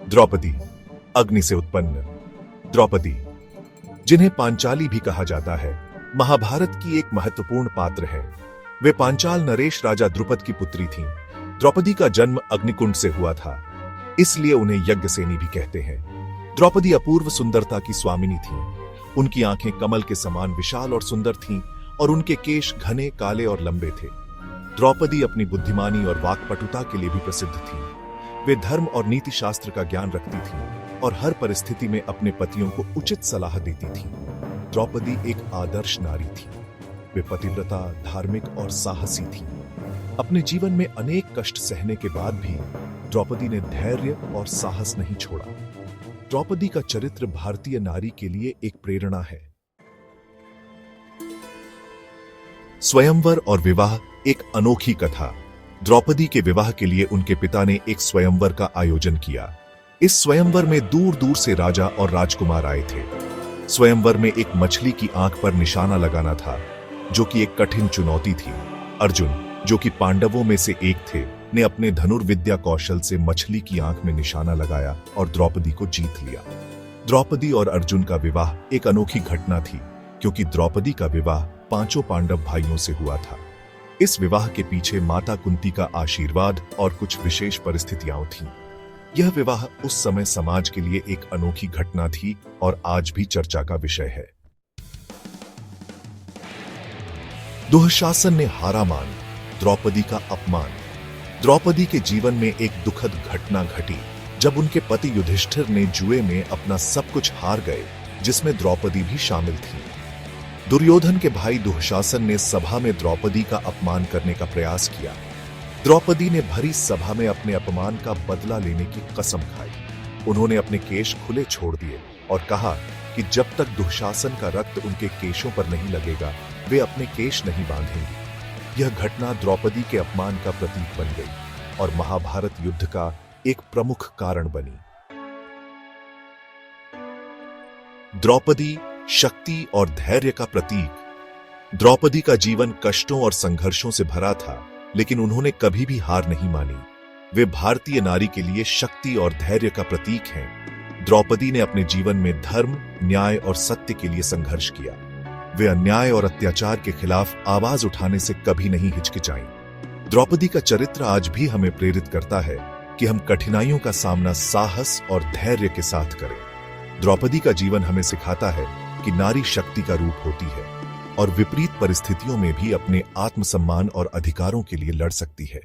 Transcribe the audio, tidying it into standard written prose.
द्रौपदी, अग्नि से उत्पन्न। द्रौपदी, जिन्हें पांचाली भी कहा जाता है, महाभारत की एक महत्वपूर्ण पात्र है। वे पांचाल नरेश राजा द्रुपद की पुत्री थीं। द्रौपदी का जन्म अग्निकुंड से हुआ था, इसलिए उन्हें यज्ञसेनी भी कहते हैं। द्रौपदी अपूर्व सुंदरता की स्वामिनी थीं। उनकी आंखें कमल के समान विशाल और सुंदर थीं और उनके केश घने, काले और लंबे थे। द्रौपदी अपनी बुद्धिमानी और वाक्पटुता के लिए भी प्रसिद्ध थीं। वे धर्म और नीति शास्त्र का ज्ञान रखती थीं और हर परिस्थिति में अपने पतियों को उचित सलाह देती थीं। द्रौपदी एक आदर्श नारी थी। वे पतिव्रता, धार्मिक और साहसी थीं। अपने जीवन में अनेक कष्ट सहने के बाद भी द्रौपदी ने धैर्य और साहस नहीं छोड़ा। द्रौपदी का चरित्र भारतीय नारी के लिए एक प्रेरणा है। स्वयंवर और विवाह एक अनोखी कथा। द्रौपदी के विवाह के लिए उनके पिता ने एक स्वयंवर का आयोजन किया। इस स्वयंवर में दूर दूर से राजा और राजकुमार आए थे। स्वयंवर में एक मछली की आंख पर निशाना लगाना था, जो कि एक कठिन चुनौती थी। अर्जुन, जो कि पांडवों में से एक थे, ने अपने धनुर्विद्या कौशल से मछली की आंख में निशाना लगाया और द्रौपदी को जीत लिया। द्रौपदी और अर्जुन का विवाह एक अनोखी घटना थी, क्योंकि द्रौपदी का विवाह 5 पांडव भाइयों से हुआ था। इस विवाह के पीछे माता कुंती का आशीर्वाद और कुछ विशेष परिस्थितियां थीं। यह विवाह उस समय समाज के लिए एक अनोखी घटना थी और आज भी चर्चा का विषय है। दुःशासन ने हारा मान, द्रौपदी का अपमान। द्रौपदी के जीवन में एक दुखद घटना घटी जब उनके पति युधिष्ठिर ने जुए में अपना सब कुछ हार गए, जिसमें द्रौपदी भी शामिल थी। दुर्योधन के भाई दुःशासन ने सभा में द्रौपदी का अपमान करने का प्रयास किया। द्रौपदी ने भरी सभा में अपने अपमान का बदला लेने की कसम खाई। उन्होंने अपने केश खुले छोड़ दिए और कहा कि जब तक दुःशासन का रक्त उनके केशों पर नहीं लगेगा, वे अपने केश नहीं बांधेंगी। यह घटना द्रौपदी के अपमान का प्रतीक बन गई और महाभारत युद्ध का एक प्रमुख कारण बनी। द्रौपदी शक्ति और धैर्य का प्रतीक। द्रौपदी का जीवन कष्टों और संघर्षों से भरा था, लेकिन उन्होंने कभी भी हार नहीं मानी। वे भारतीय नारी के लिए शक्ति और धैर्य का प्रतीक हैं। द्रौपदी ने अपने जीवन में धर्म, न्याय और सत्य के लिए संघर्ष किया। वे अन्याय और अत्याचार के खिलाफ आवाज उठाने से कभी नहीं हिचकिचाईं। द्रौपदी का चरित्र आज भी हमें प्रेरित करता है कि हम कठिनाइयों का सामना साहस और धैर्य के साथ करें। द्रौपदी का जीवन हमें सिखाता है कि नारी शक्ति का रूप होती है और विपरीत परिस्थितियों में भी अपने आत्मसम्मान और अधिकारों के लिए लड़ सकती है।